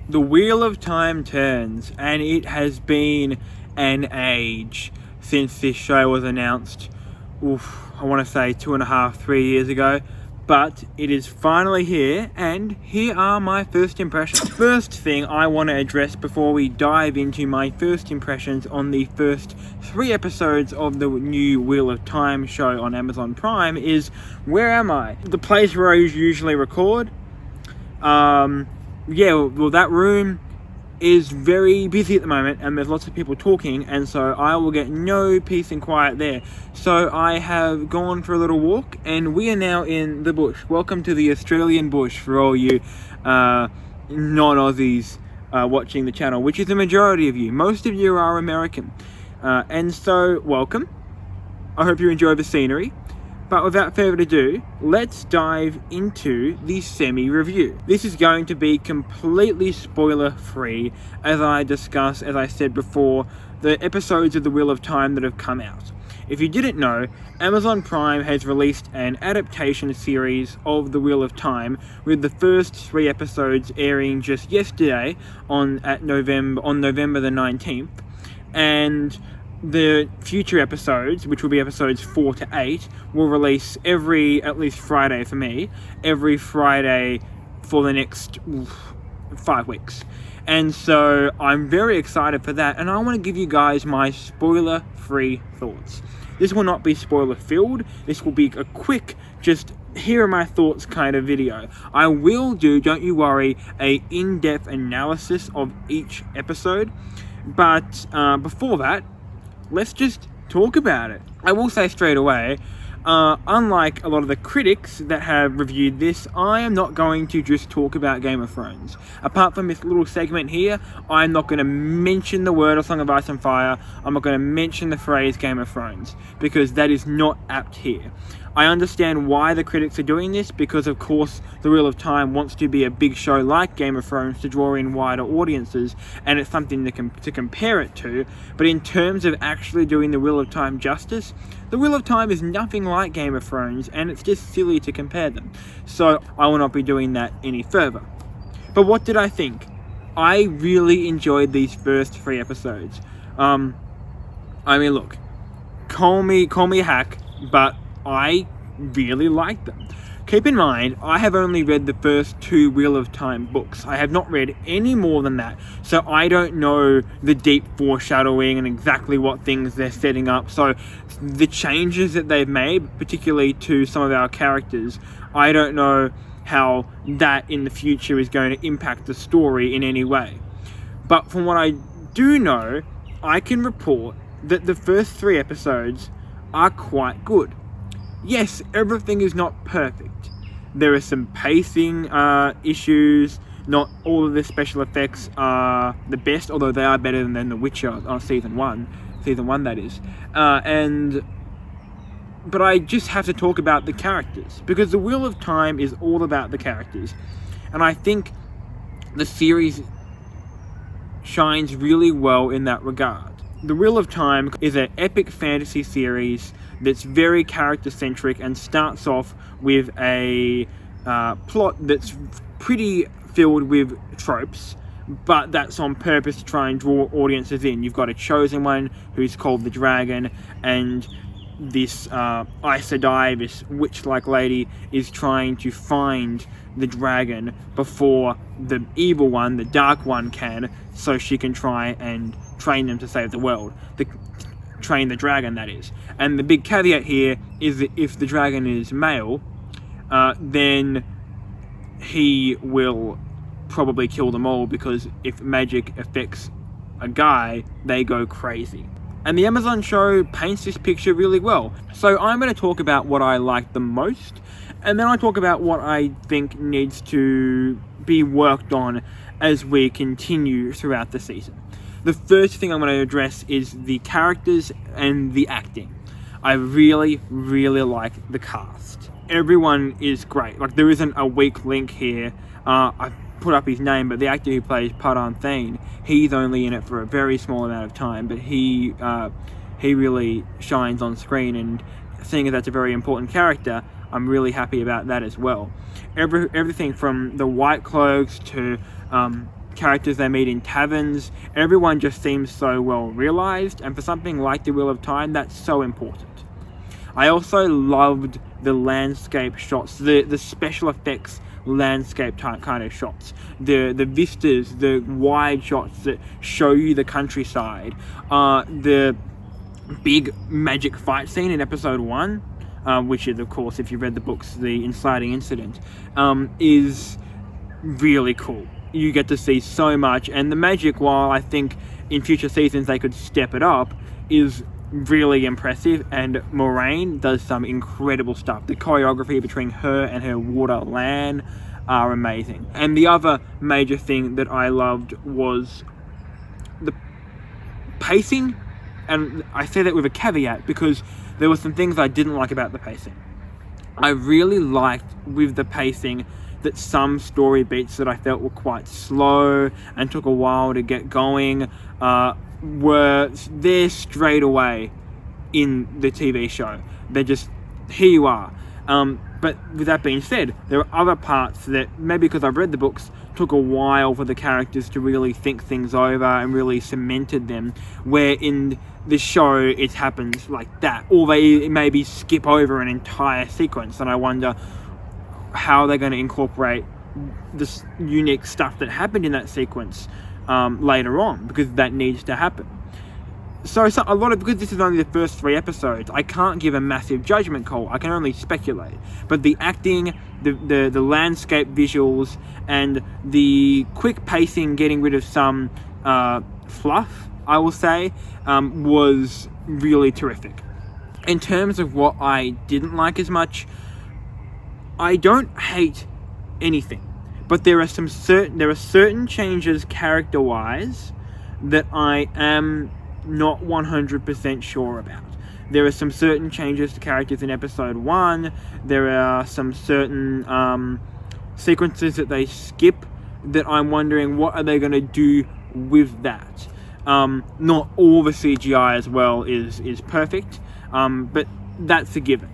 The wheel of time turns, and it has been an age since this show was announced. I want to say 2.5, 3 years ago. But it is finally here, and here are my first impressions. First thing I want to address before we dive into my first impressions on the first 3 episodes of the new Wheel of Time show on Amazon Prime is, where am I? The place where I usually record. That room is very busy at the moment, and there's lots of people talking, and so I will get no peace and quiet there. So I have gone for a little walk, and we are now in the bush. Welcome to the Australian bush for all you non-Aussies watching the channel, which is the majority of you. Most of you are American, and so welcome. I hope you enjoy the scenery. But without further ado, let's dive into the semi-review. This is going to be completely spoiler-free as I discuss, as I said before, the episodes of The Wheel of Time that have come out. If you didn't know, Amazon Prime has released an adaptation series of The Wheel of Time, with the first 3 episodes airing just yesterday on November the 19th. And the future episodes, which will be episodes 4 to 8, will release at least Friday for me, every Friday for the next 5 weeks. And so I'm very excited for that, and I want to give you guys my spoiler-free thoughts. This will not be spoiler-filled. This will be a quick, just here are my thoughts kind of video. I will do, don't you worry, a in-depth analysis of each episode, but before that, let's just talk about it. I will say straight away, unlike a lot of the critics that have reviewed this, I am not going to just talk about Game of Thrones. Apart from this little segment here, I'm not going to mention the word A Song of Ice and Fire. I'm not going to mention the phrase Game of Thrones, because that is not apt here. I understand why the critics are doing this, because of course The Wheel of Time wants to be a big show like Game of Thrones to draw in wider audiences, and it's something to compare it to. But in terms of actually doing The Wheel of Time justice, The Wheel of Time is nothing like Game of Thrones, and it's just silly to compare them. So I will not be doing that any further. But what did I think? I really enjoyed these first 3 episodes. I mean, look, call me a hack, but I really like them. Keep in mind, I have only read the first 2 Wheel of Time books. I have not read any more than that, so I don't know the deep foreshadowing and exactly what things they're setting up. So the changes that they've made, particularly to some of our characters, I don't know how that in the future is going to impact the story in any way. But from what I do know, I can report that the first 3 episodes are quite good. Yes, everything is not perfect. There are some pacing issues. Not all of the special effects are the best, although they are better than The Witcher on season 1 that is. But I just have to talk about the characters, because The Wheel of Time is all about the characters. And I think the series shines really well in that regard. The Wheel of Time is an epic fantasy series that's very character-centric and starts off with a plot that's pretty filled with tropes, but that's on purpose to try and draw audiences in. You've got a chosen one who's called the Dragon, and this Aes Sedai, this witch-like lady, is trying to find the dragon before the evil one, the dark one, can, so she can try and train them to save the world. Train the dragon, that is. And the big caveat here is that if the dragon is male, then he will probably kill them all, because if magic affects a guy, they go crazy. And the Amazon show paints this picture really well. So I'm going to talk about what I like the most, and then I'll talk about what I think needs to be worked on as we continue throughout the season. The first thing I'm going to address is the characters and the acting. I really, really like the cast. Everyone is great. Like, there isn't a weak link here. I put up his name, but the actor who plays Padan Thane, he's only in it for a very small amount of time, but he really shines on screen, and seeing as that's a very important character, I'm really happy about that as well. Everything from the White Cloaks to characters they meet in taverns, everyone just seems so well realized, and for something like The Wheel of Time, that's so important. I also loved the landscape shots, the special effects landscape type kind of shots, the vistas, the wide shots that show you the countryside, the big magic fight scene in episode 1, which is, of course, if you've read the books, the inciting incident, is really cool. You get to see so much, and the magic, while I think in future seasons they could step it up, is really impressive, and Moiraine does some incredible stuff. The choreography between her and her water Lan are amazing. And the other major thing that I loved was the pacing, and I say that with a caveat because there were some things I didn't like about the pacing. I really liked with the pacing that some story beats that I felt were quite slow and took a while to get going were there straight away in the TV show. They're just, here you are. But with that being said, there are other parts that, maybe because I've read the books, took a while for the characters to really think things over and really cemented them, where in the show it happens like that, or they maybe skip over an entire sequence, and I wonder how they're going to incorporate this unique stuff that happened in that sequence later on, because that needs to happen. So a lot of, because this is only the first 3 episodes, I can't give a massive judgment call. I can only speculate. But the acting, the landscape visuals, and the quick pacing, getting rid of some fluff, I will say, was really terrific. In terms of what I didn't like as much, I don't hate anything, but there are certain changes character-wise that I am not 100% sure about. There are some certain changes to characters in episode 1. There are some certain sequences that they skip that I'm wondering what are they going to do with that. Not all the CGI as well is perfect, but that's a given.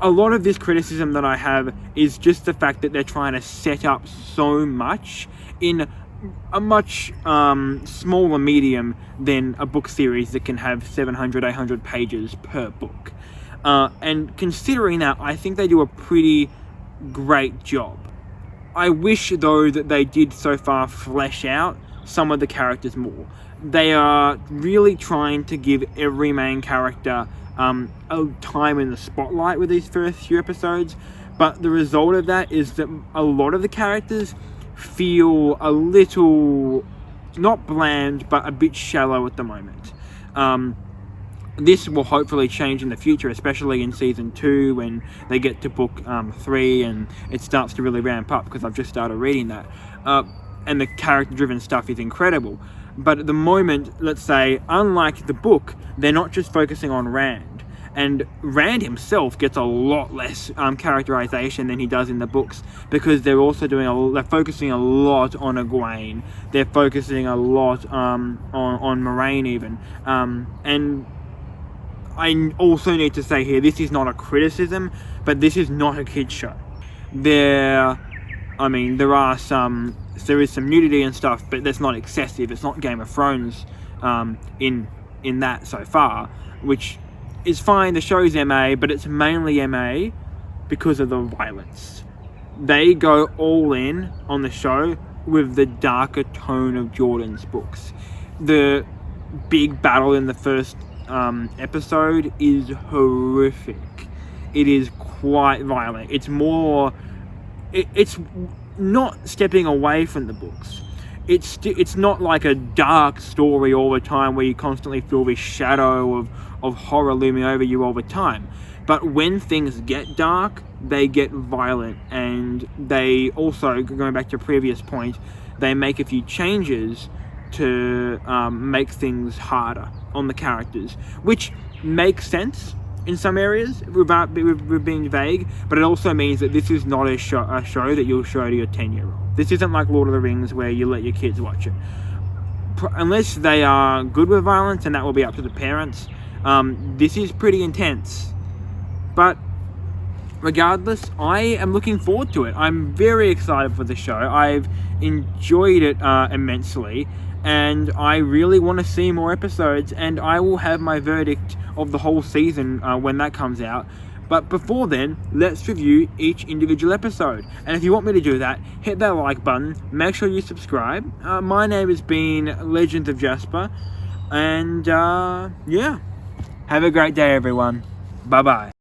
A lot of this criticism that I have is just the fact that they're trying to set up so much in a much smaller medium than a book series that can have 700, 800 pages per book. And considering that, I think they do a pretty great job. I wish, though, that they did so far flesh out some of the characters more. They are really trying to give every main character a time in the spotlight with these first few episodes, but the result of that is that a lot of the characters feel a little, not bland, but a bit shallow at the moment. This will hopefully change in the future, especially in season 2 when they get to book 3 and it starts to really ramp up, because I've just started reading that. And the character-driven stuff is incredible. But at the moment, let's say, unlike the book, they're not just focusing on Rand. And Rand himself gets a lot less characterization than he does in the books, because they're also they're focusing a lot on Egwene. They're focusing a lot on Moiraine even. And I also need to say here, this is not a criticism, but this is not a kid's show. There is some nudity and stuff, but that's not excessive. It's not Game of Thrones in that so far, which is fine. The show's MA, but it's mainly MA because of the violence. They go all in on the show with the darker tone of Jordan's books. The big battle in the first episode is horrific. It is quite violent. It's more... It's not stepping away from the books. It's not like a dark story all the time where you constantly feel this shadow of horror looming over you all the time. But when things get dark, they get violent, and they also, going back to a previous point, they make a few changes to make things harder on the characters, which makes sense in some areas without being vague, but it also means that this is not a show that you'll show to your 10-year-old. This isn't like Lord of the Rings where you let your kids watch it. Unless they are good with violence, and that will be up to the parents, this is pretty intense. But regardless, I am looking forward to it. I'm very excited for the show. I've enjoyed it immensely, and I really want to see more episodes, and I will have my verdict of the whole season when that comes out. But before then, let's review each individual episode. And if you want me to do that, hit that like button, make sure you subscribe. My name has been Legends of Jasper, and yeah, have a great day everyone. Bye bye.